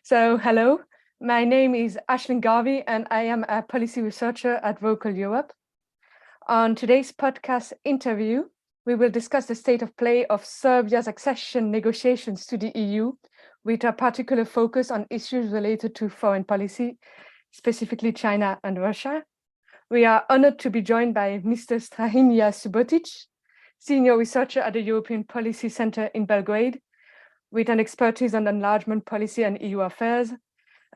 Hello, my name is Ashlyn Garvey, and I am a policy researcher at Vocal Europe. On today's podcast interview, we will discuss the state of play of Serbia's accession negotiations to the EU, with a particular focus on issues related to foreign policy, specifically China and Russia. We are honored to be joined by Mr. Strahinja Subotić, senior researcher at the European Policy Center in Belgrade, with an expertise on enlargement policy and EU affairs.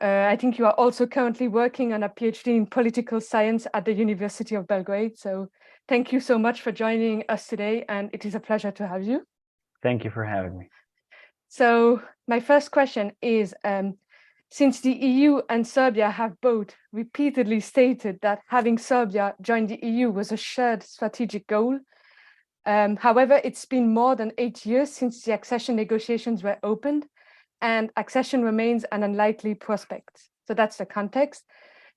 I think you are also currently working on a PhD in political science at the University of Belgrade. So thank you so much for joining us today, and it is a pleasure to have you. Thank you for having me. So my first question is, since the EU and Serbia have both repeatedly stated that having Serbia join the EU was a shared strategic goal, however, it's been more than 8 years since the accession negotiations were opened, and accession remains an unlikely prospect. So that's the context.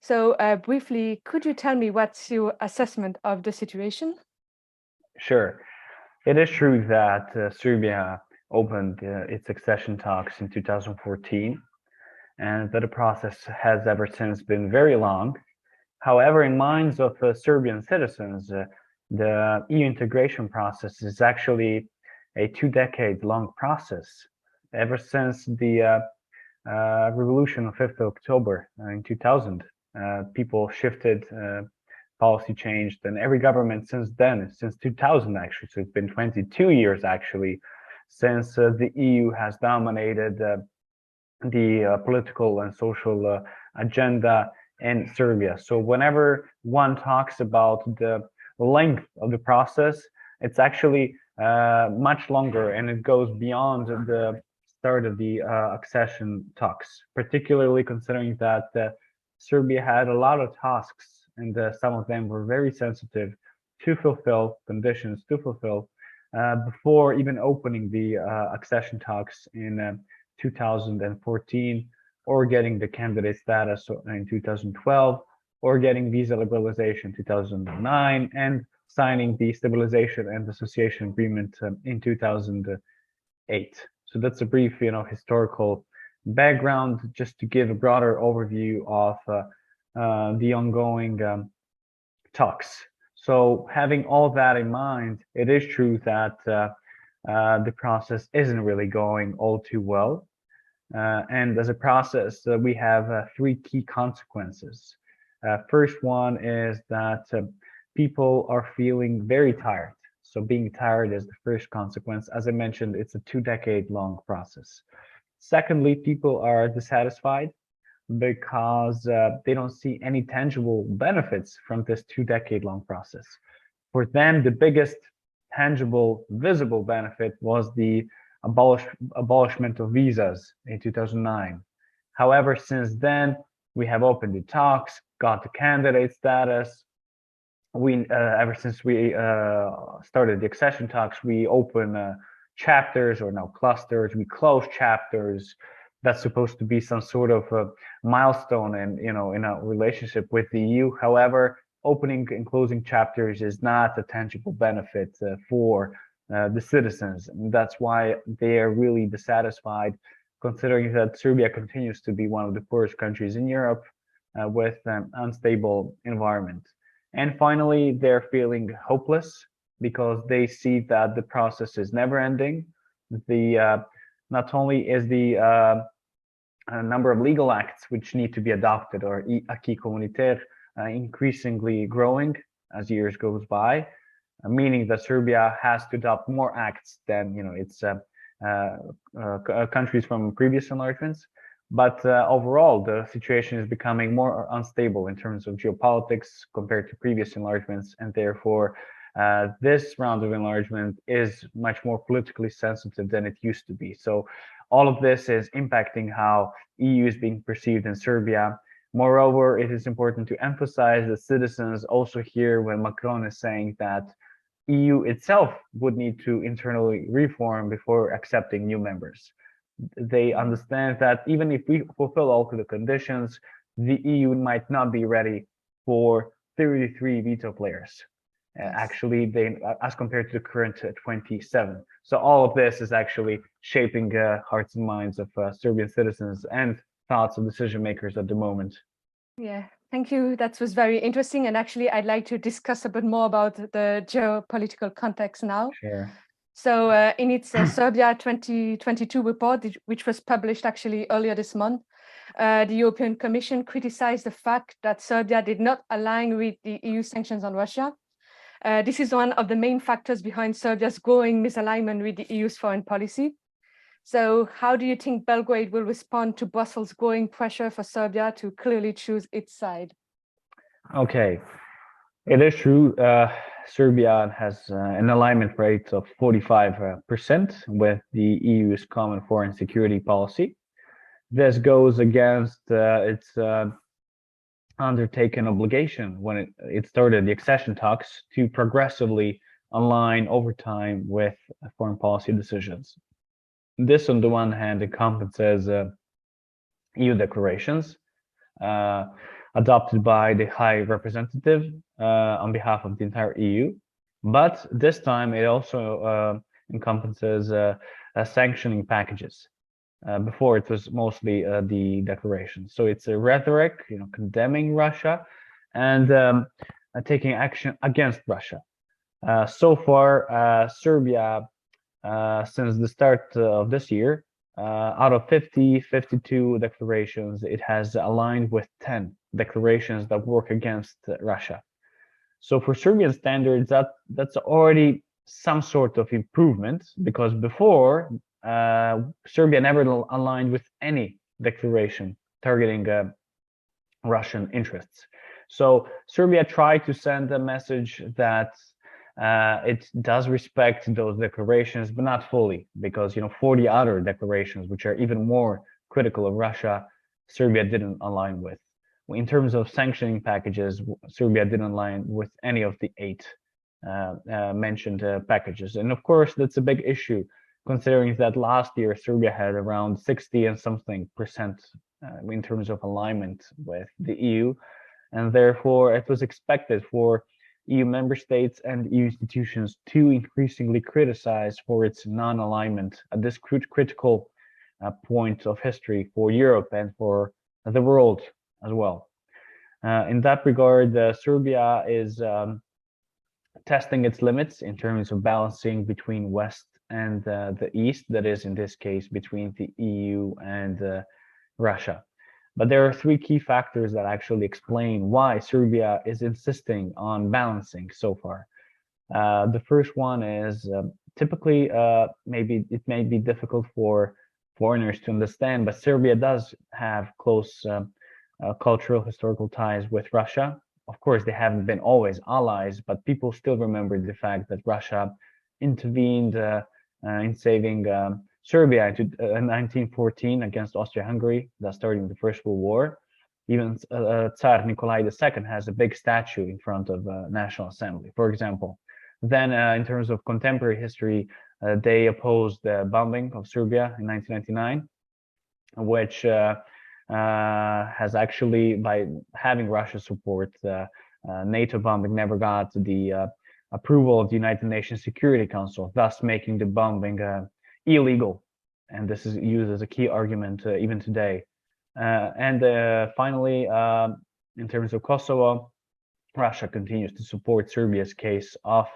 So briefly, could you tell me what's your assessment of the situation? Sure. It is true that Serbia opened its accession talks in 2014, and that the process has ever since been very long. However, in minds of Serbian citizens, the EU integration process is actually a 2-decade-long process. Ever since the revolution of 5th of October in 2000, people shifted, policy changed, and every government since then, since 2000 actually, so it's been 22 years actually, since the EU has dominated the political and social agenda in Serbia. So whenever one talks about the length of the process, it's actually much longer, and it goes beyond the start of the accession talks, particularly considering that Serbia had a lot of tasks, and some of them were very sensitive to fulfill, conditions to fulfill, before even opening the accession talks in 2014, or getting the candidate status in 2012, or getting visa liberalization in 2009, and signing the stabilization and association agreement in 2008. So that's a brief, historical background, just to give a broader overview of the ongoing talks. So having all that in mind, it is true that the process isn't really going all too well. And as a process, we have 3 key consequences. First one is that people are feeling very tired. So being tired is the first consequence. As I mentioned, it's a 2-decade-long process. Secondly, people are dissatisfied because they don't see any tangible benefits from this 2-decade-long process. For them, the biggest tangible, visible benefit was the abolishment of visas in 2009. However, since then, we have opened the talks, got the candidate status. We ever since we started the accession talks, we open chapters, or now clusters. We close chapters. That's supposed to be some sort of a milestone in a relationship with the EU. However, opening and closing chapters is not a tangible benefit for the citizens. And that's why they are really dissatisfied, considering that Serbia continues to be one of the poorest countries in Europe with an unstable environment. And finally, they're feeling hopeless because they see that the process is never ending. Not only is the number of legal acts which need to be adopted, or acquis communautaire, increasingly growing as years goes by, meaning that Serbia has to adopt more acts than its countries from previous enlargements. But overall, the situation is becoming more unstable in terms of geopolitics compared to previous enlargements, and therefore this round of enlargement is much more politically sensitive than it used to be. So all of this is impacting how EU is being perceived in Serbia. Moreover, it is important to emphasize that citizens also hear when Macron is saying that EU itself would need to internally reform before accepting new members. They understand that even if we fulfill all the conditions, the EU might not be ready for 33 veto players. Actually, as compared to the current 27. So all of this is actually shaping hearts and minds of Serbian citizens and thoughts of decision makers at the moment. Yeah, thank you. That was very interesting. And actually, I'd like to discuss a bit more about the geopolitical context now. Sure. So in its Serbia 2022 report, which was published actually earlier this month, the European Commission criticized the fact that Serbia did not align with the EU sanctions on Russia. This is one of the main factors behind Serbia's growing misalignment with the EU's foreign policy. So how do you think Belgrade will respond to Brussels' growing pressure for Serbia to clearly choose its side? Okay, it is true. Serbia has an alignment rate of 45% with the EU's common foreign security policy. This goes against its undertaken obligation when it started the accession talks to progressively align over time with foreign policy decisions. This, on the one hand, encompasses EU declarations adopted by the High Representative on behalf of the entire EU, but this time it also encompasses sanctioning packages. Before it was mostly the declaration. So it's a rhetoric, condemning Russia and taking action against Russia. So far, Serbia, since the start of this year, out of 52 declarations, it has aligned with 10 declarations that work against Russia. So for Serbian standards, that's already some sort of improvement, because before Serbia never aligned with any declaration targeting Russian interests. So Serbia tried to send a message that it does respect those declarations, but not fully, because 40 other declarations, which are even more critical of Russia, Serbia didn't align with. In terms of sanctioning packages, Serbia didn't align with any of the 8 mentioned packages. And of course, that's a big issue, considering that last year Serbia had around 60 and something percent in terms of alignment with the EU, and therefore it was expected for EU member states and EU institutions to increasingly criticize for its non-alignment at this critical point of history for Europe and for the world as well. In that regard, Serbia is testing its limits in terms of balancing between West and the East, that is, in this case, between the EU and Russia. But there are 3 key factors that actually explain why Serbia is insisting on balancing so far. The first one is typically, maybe it may be difficult for foreigners to understand, but Serbia does have close cultural, historical ties with Russia. Of course, they haven't been always allies, but people still remember the fact that Russia intervened in saving Serbia in 1914 against Austria-Hungary, thus starting the First World War. Even Tsar Nikolai II has a big statue in front of National Assembly, for example. Then in terms of contemporary history, they opposed the bombing of Serbia in 1999, which has actually, by having Russia's support, NATO bombing never got the approval of the United Nations Security Council, thus making the bombing illegal. And this is used as a key argument even today. And finally, in terms of Kosovo, Russia continues to support Serbia's case of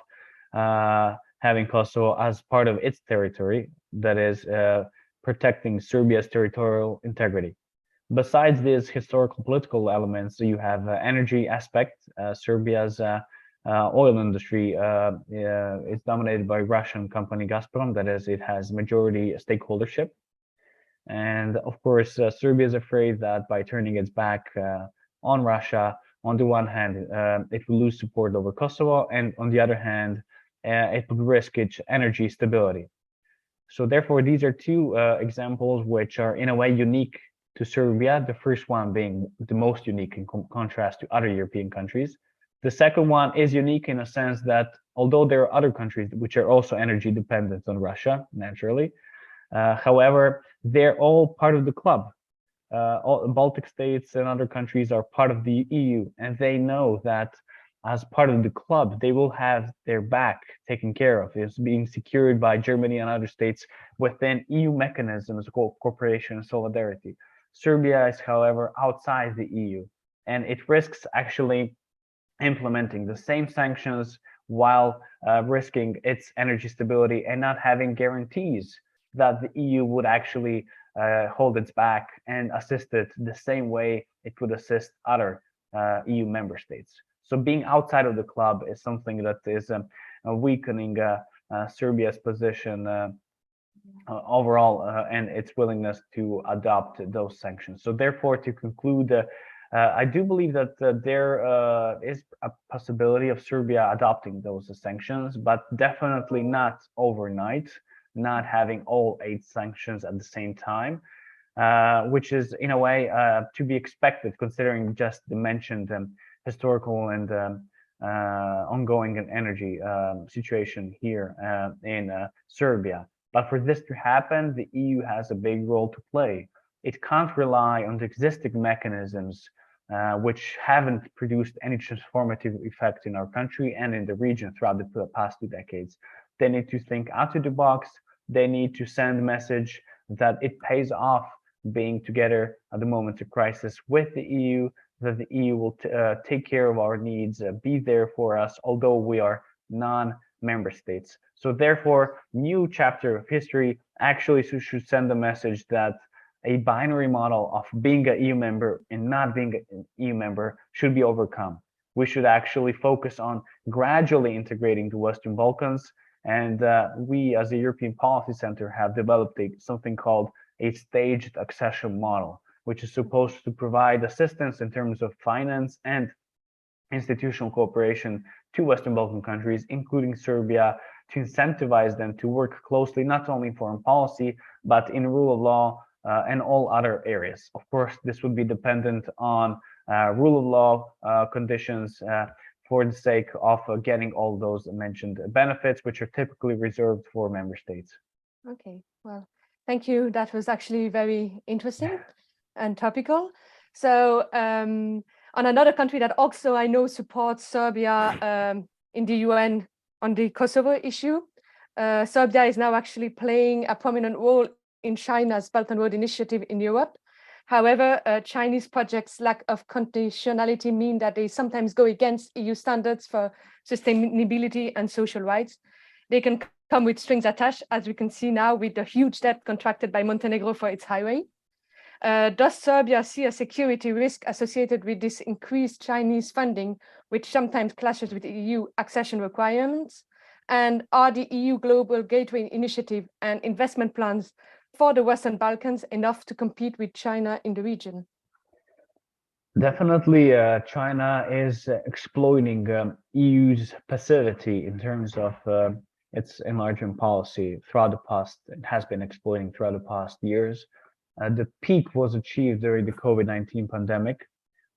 having Kosovo as part of its territory, that is, protecting Serbia's territorial integrity. Besides these historical political elements, you have energy aspect. Serbia's oil industry is dominated by Russian company Gazprom, that is, it has majority stakeholdership. And of course, Serbia is afraid that by turning its back on Russia, on the one hand, it will lose support over Kosovo, and on the other hand, it would risk its energy stability. So therefore, these are 2 examples which are in a way unique to Serbia, the first one being the most unique in contrast to other European countries. The second one is unique in a sense that although there are other countries which are also energy dependent on Russia, naturally, however, they're all part of the club. All Baltic states and other countries are part of the EU, and they know that as part of the club, they will have their back taken care of. It's being secured by Germany and other states within EU mechanisms of cooperation and solidarity. Serbia is, however, outside the EU, and it risks actually implementing the same sanctions while risking its energy stability and not having guarantees that the EU would actually hold its back and assist it the same way it would assist other EU member states. So being outside of the club is something that is weakening Serbia's position overall and its willingness to adopt those sanctions. So therefore, to conclude, I do believe that there is a possibility of Serbia adopting those sanctions, but definitely not overnight, not having all 8 sanctions at the same time, which is in a way to be expected considering just the mentioned historical and ongoing energy situation here in Serbia. But for this to happen, the EU has a big role to play. It can't rely on the existing mechanisms which haven't produced any transformative effect in our country and in the region throughout the past 2 decades. They need to think out of the box. They need to send a message that it pays off being together at the moment of crisis with the EU, that the EU will take care of our needs, be there for us, although we are non-member states. So therefore, new chapter of history actually should send a message that a binary model of being an EU member and not being an EU member should be overcome. We should actually focus on gradually integrating the Western Balkans. And we, as a European Policy Center, have developed something called a staged accession model, which is supposed to provide assistance in terms of finance and institutional cooperation to Western Balkan countries, including Serbia, to incentivize them to work closely, not only in foreign policy, but in rule of law, and all other areas. Of course, this would be dependent on rule of law conditions for the sake of getting all those mentioned benefits, which are typically reserved for member states. Okay, well, thank you. That was actually very interesting and topical. So on another country that also I know supports Serbia in the UN on the Kosovo issue, Serbia is now actually playing a prominent role in China's Belt and Road Initiative in Europe. However, Chinese projects' lack of conditionality mean that they sometimes go against EU standards for sustainability and social rights. They can come with strings attached, as we can see now with the huge debt contracted by Montenegro for its highway. Does Serbia see a security risk associated with this increased Chinese funding, which sometimes clashes with EU accession requirements? And are the EU Global Gateway Initiative and investment plans for the Western Balkans enough to compete with China in the region? Definitely, China is exploiting EU's passivity in terms of its enlargement policy throughout the past. It has been exploiting throughout the past years. The peak was achieved during the COVID-19 pandemic.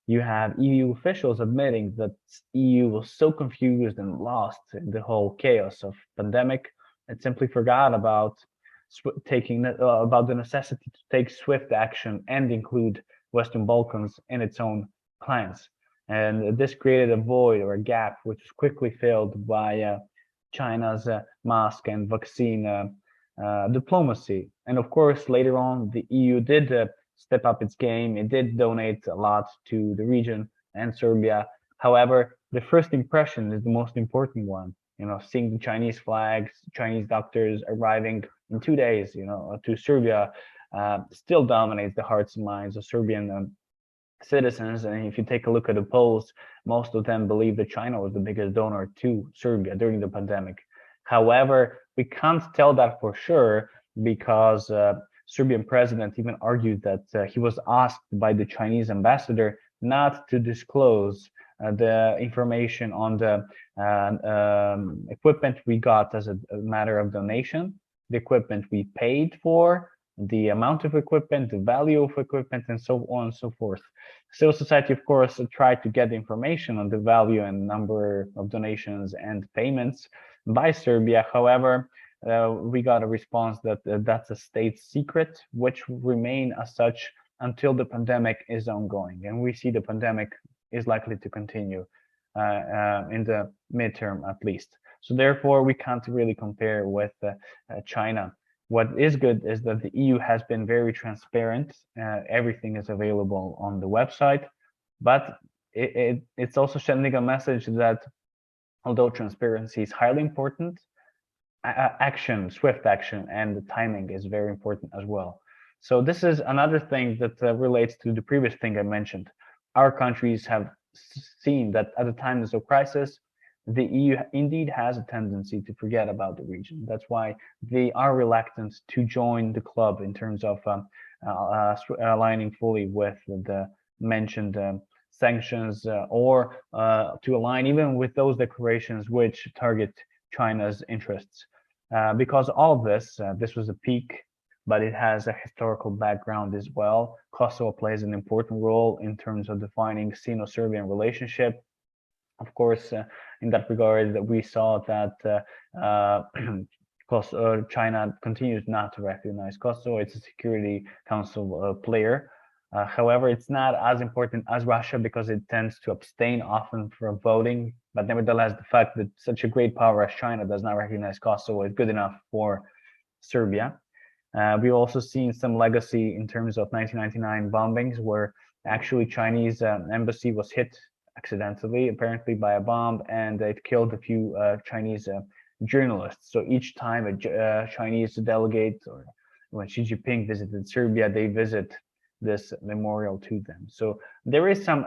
You have EU officials admitting that EU was so confused and lost in the whole chaos of pandemic, it simply forgot about about the necessity to take swift action and include Western Balkans in its own plans. And this created a void or a gap, which was quickly filled by China's mask and vaccine diplomacy. And of course, later on, the EU did step up its game. It did donate a lot to the region and Serbia. However, the first impression is the most important one. You know, seeing the Chinese flags, Chinese doctors arriving in 2 days, you know, to Serbia still dominates the hearts and minds of Serbian citizens. And if you take a look at the polls, most of them believe that China was the biggest donor to Serbia during the pandemic. However, we can't tell that for sure because Serbian president even argued that he was asked by the Chinese ambassador not to disclose the information on the equipment we got as a matter of donation, the equipment we paid for, the amount of equipment, the value of equipment, and so on and so forth. Civil society, of course, tried to get information on the value and number of donations and payments by Serbia. However, we got a response that that's a state secret, which will remain as such until the pandemic is ongoing. And we see the pandemic is likely to continue in the midterm at least. So therefore, we can't really compare with China. what is good is that the EU has been very transparent. Everything is available on the website, but it's also sending a message that although transparency is highly important, action, swift action, and the timing is very important as well. So this is another thing that relates to the previous thing I mentioned. Our countries have seen that at the times of crisis, the EU indeed has a tendency to forget about the region. That's why they are reluctant to join the club in terms of aligning fully with the mentioned sanctions or to align even with those declarations which target China's interests. Because all of this, this was a peak, but it has a historical background as well. Kosovo plays an important role in terms of defining Sino-Serbian relationship. Of course, in that regard, we saw that China continues not to recognize Kosovo. It's a Security Council player. However, it's not as important as Russia because it tends to abstain often from voting. But nevertheless, the fact that such a great power as China does not recognize Kosovo is good enough for Serbia. We've also seen some legacy in terms of 1999 bombings, where actually Chinese embassy was hit accidentally, apparently by a bomb, and it killed a few Chinese journalists. So each time a Chinese delegate, or when Xi Jinping visited Serbia, they visit this memorial to them. So there is some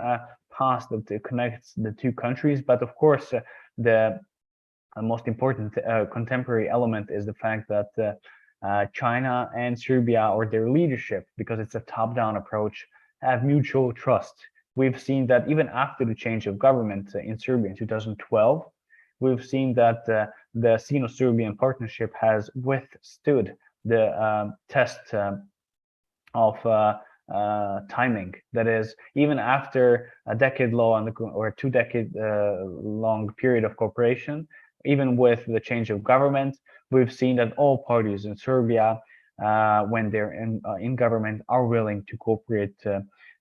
past that connects the two countries, but of course the most important contemporary element is the fact that China and Serbia, or their leadership, because it's a top-down approach, have mutual trust. We've seen that even after the change of government in Serbia in 2012, we've seen that the Sino-Serbian partnership has withstood the test of timing. That is, even after a decade-long or 2-decade long period of cooperation, even with the change of government, we've seen that all parties in Serbia, when they're in government, are willing to cooperate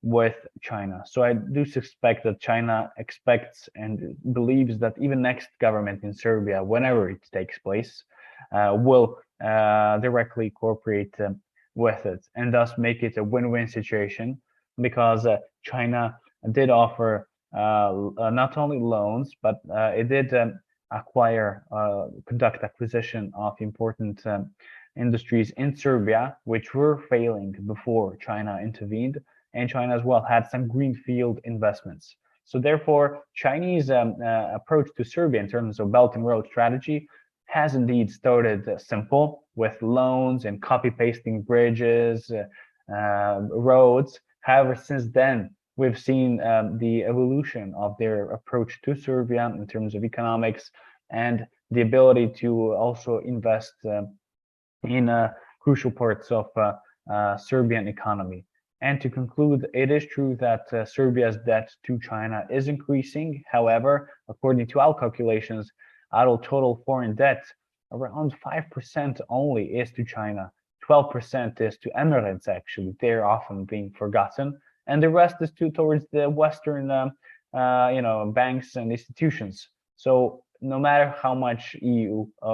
with China. So I do suspect that China expects and believes that even next government in Serbia, whenever it takes place, will directly cooperate with it, and thus make it a win-win situation, because China did offer not only loans, but it did conduct acquisition of important industries in Serbia, which were failing before China intervened, and China as well had some greenfield investments. So therefore, Chinese approach to Serbia in terms of Belt and Road strategy has indeed started simple, with loans and copy-pasting bridges, roads. However, since then, we've seen the evolution of their approach to Serbia in terms of economics, and the ability to also invest in crucial parts of Serbian economy. And to conclude, it is true that Serbia's debt to China is increasing. However, according to our calculations, out of total foreign debt, around 5% only is to China. 12% is to Emirates, actually. They're often being forgotten. And the rest is towards the Western banks and institutions. So no matter how much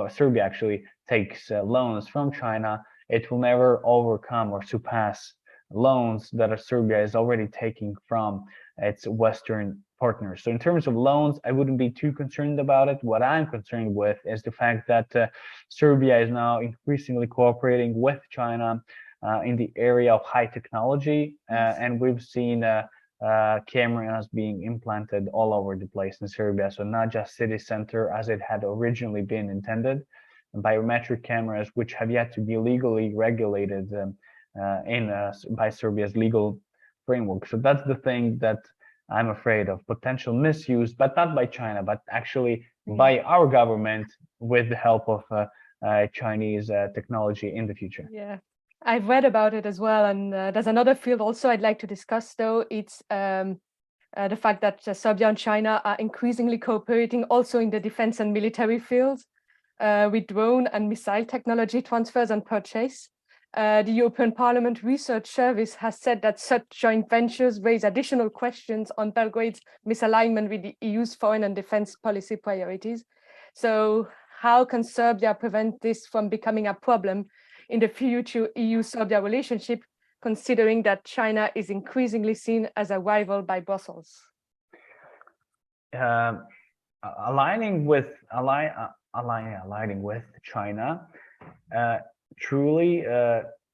Serbia actually takes loans from China, it will never overcome or surpass loans that Serbia is already taking from its Western partners. So in terms of loans, I wouldn't be too concerned about it. What I'm concerned with is the fact that Serbia is now increasingly cooperating with China in the area of high technology, and we've seen cameras being implanted all over the place in Serbia. So not just city center as it had originally been intended, biometric cameras which have yet to be legally regulated by Serbia's legal framework. So that's the thing that I'm afraid of, potential misuse, but not by China, but actually by our government with the help of Chinese technology in the future. Yeah, I've read about it as well. And there's another field also I'd like to discuss, though. It's the fact that Serbia and China are increasingly cooperating also in the defense and military fields with drone and missile technology transfers and purchase. The European Parliament Research Service has said that such joint ventures raise additional questions on Belgrade's misalignment with the EU's foreign and defense policy priorities. So how can Serbia prevent this from becoming a problem in the future EU-Serbia relationship, considering that China is increasingly seen as a rival by Brussels? Aligning with China truly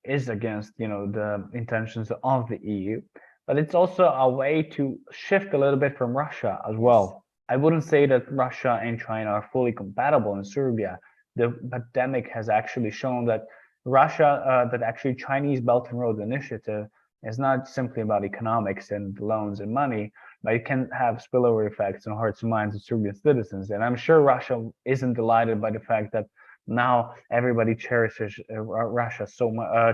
is against the intentions of the EU, but it's also a way to shift a little bit from Russia as well. I wouldn't say that Russia and China are fully compatible in Serbia. The pandemic has actually shown that that actually Chinese Belt and Road Initiative is not simply about economics and loans and money, but it can have spillover effects on hearts and minds of Serbian citizens. And I'm sure Russia isn't delighted by the fact that now everybody cherishes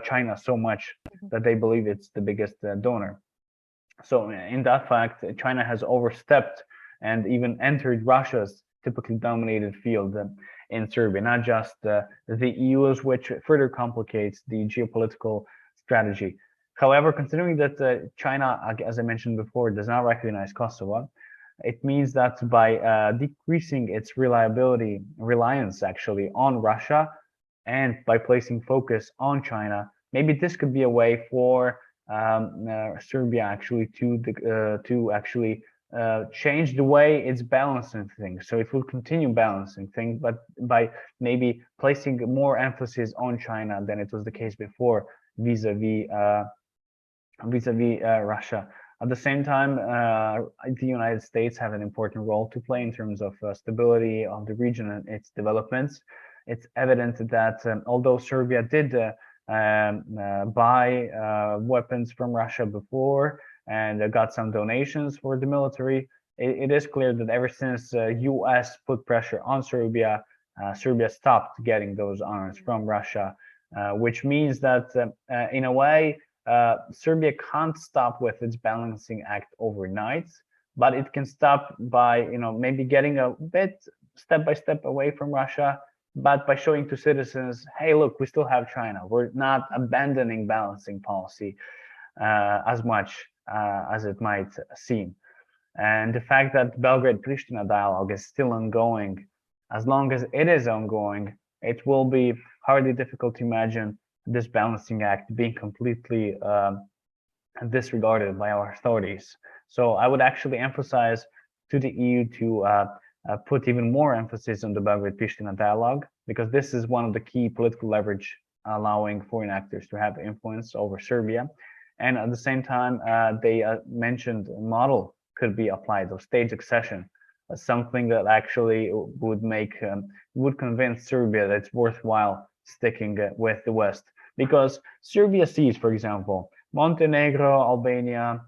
China so much that they believe it's the biggest donor. So in that fact, China has overstepped and even entered Russia's typically dominated field in Serbia, not just the EU's, which further complicates the geopolitical strategy. However, considering that China, as I mentioned before, does not recognize Kosovo, it means that by decreasing its reliance actually on Russia, and by placing focus on China, maybe this could be a way for Serbia actually to actually change the way it's balancing things. So it will continue balancing things, but by maybe placing more emphasis on China than it was the case before vis-a-vis Russia. At the same time, the United States have an important role to play in terms of stability of the region and its developments. It's evident that although Serbia did buy weapons from Russia before and got some donations for the military, it is clear that ever since US put pressure on Serbia, Serbia stopped getting those arms from Russia, which means that in a way, Serbia can't stop with its balancing act overnight, but it can stop by maybe getting a bit step by step away from Russia, but by showing to citizens, hey, look, we still have China. We're not abandoning balancing policy as much as it might seem. And the fact that Belgrade-Pristina dialogue is still ongoing, as long as it is ongoing, it will be hardly difficult to imagine this balancing act being completely disregarded by our authorities. So I would actually emphasize to the EU to put even more emphasis on the Belgrade-Pristina dialogue, because this is one of the key political leverage allowing foreign actors to have influence over Serbia. And at the same time, they mentioned a model could be applied of stage accession, something that actually would convince Serbia that it's worthwhile sticking with the West. Because Serbia sees, for example, Montenegro, Albania,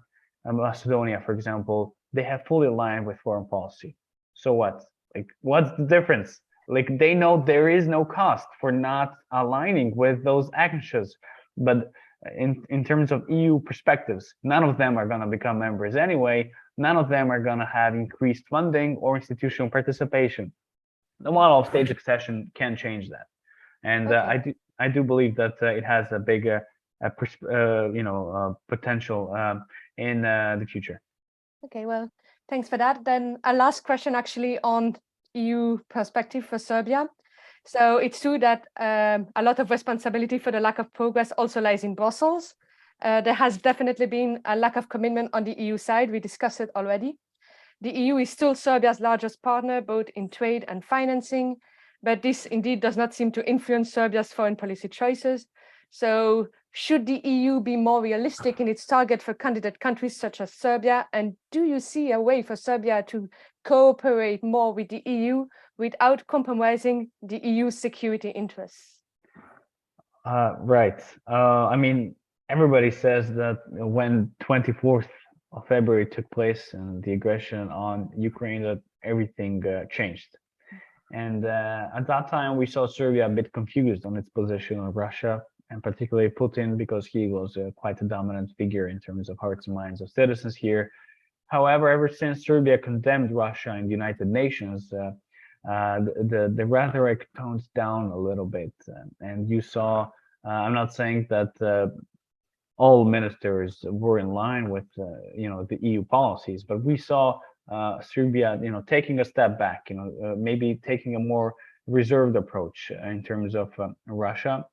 and Macedonia, for example, they have fully aligned with foreign policy. So what? Like, what's the difference? Like, they know there is no cost for not aligning with those actions. But in terms of EU perspectives, none of them are going to become members anyway. None of them are going to have increased funding or institutional participation. The model of stage accession can change that. And okay. I do believe that it has a big potential in the future. Okay, well, thanks for that. Then a last question actually on EU perspective for Serbia. So it's true that a lot of responsibility for the lack of progress also lies in Brussels. There has definitely been a lack of commitment on the EU side. We discussed it already. The EU is still Serbia's largest partner, both in trade and financing, but this indeed does not seem to influence Serbia's foreign policy choices. So should the EU be more realistic in its target for candidate countries such as Serbia? And do you see a way for Serbia to cooperate more with the EU without compromising the EU's security interests? Right. I mean, everybody says that when 24th of February took place and the aggression on Ukraine, that everything changed. And at that time, we saw Serbia a bit confused on its position on Russia, and particularly Putin, because he was quite a dominant figure in terms of hearts and minds of citizens here. However, ever since Serbia condemned Russia in the United Nations, the rhetoric tones down a little bit. And you saw, I'm not saying that all ministers were in line with the EU policies, but we saw Serbia taking a step back, maybe taking a more reserved approach in terms of Russia.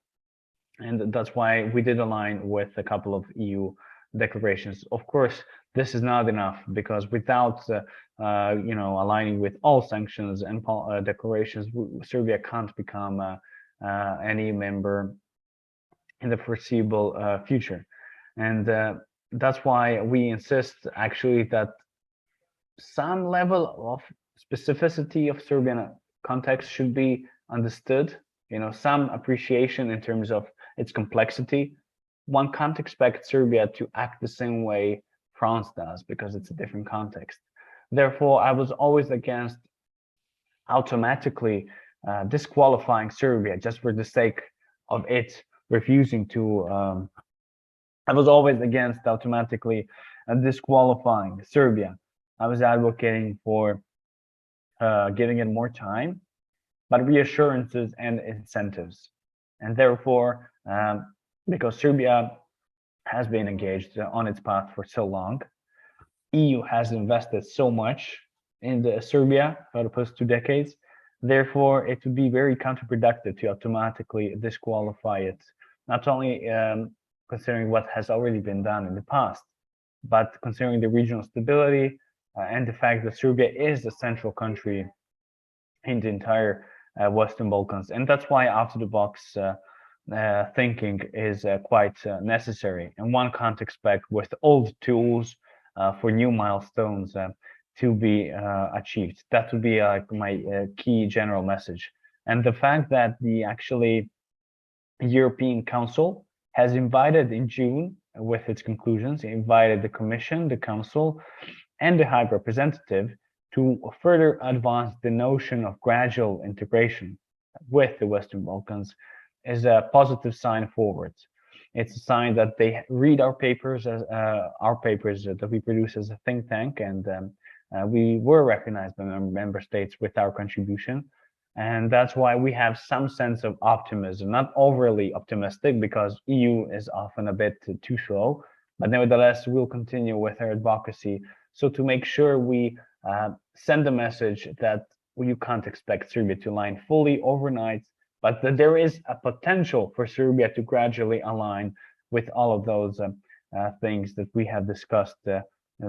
And that's why we did align with a couple of EU declarations. Of course, this is not enough, because without aligning with all sanctions and declarations, Serbia can't become any member in the foreseeable future. And that's why we insist actually that some level of specificity of Serbian context should be understood, some appreciation in terms of its complexity. One can't expect Serbia to act the same way France does, because it's a different context. Therefore, I was always against automatically disqualifying Serbia just for the sake of it refusing to. I was always against automatically disqualifying Serbia. I was advocating for giving it more time, but reassurances and incentives. And therefore, because Serbia has been engaged on its path for so long, EU has invested so much in Serbia for the past 2 decades. Therefore, it would be very counterproductive to automatically disqualify it, not only considering what has already been done in the past, but considering the regional stability and the fact that Serbia is the central country in the entire Western Balkans. And that's why out-of-the-box thinking is quite necessary. And one can't expect with old tools for new milestones to be achieved. That would be my key general message. And the fact that the actually European Council has invited in June, with its conclusions, invited the Commission, the Council, and the High Representative to further advance the notion of gradual integration with the Western Balkans is a positive sign forward. It's a sign that they read our papers, as our papers that we produce as a think tank, and we were recognized by member states with our contribution. And that's why we have some sense of optimism, not overly optimistic, because EU is often a bit too slow, but nevertheless, we'll continue with our advocacy. So to make sure we send a message that you can't expect Serbia to align fully overnight, but that there is a potential for Serbia to gradually align with all of those things that we have discussed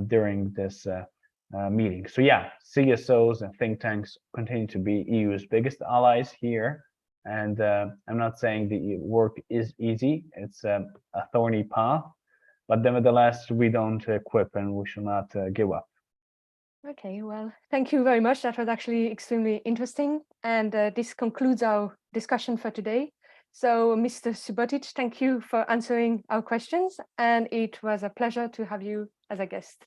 during this meeting. So yeah, CSOs and think tanks continue to be EU's biggest allies here. And I'm not saying the work is easy. It's a thorny path, but nevertheless, we don't quit and we should not give up. Okay, well, thank you very much. That was actually extremely interesting. And this concludes our discussion for today. So, Mr. Subotić, thank you for answering our questions. And it was a pleasure to have you as a guest.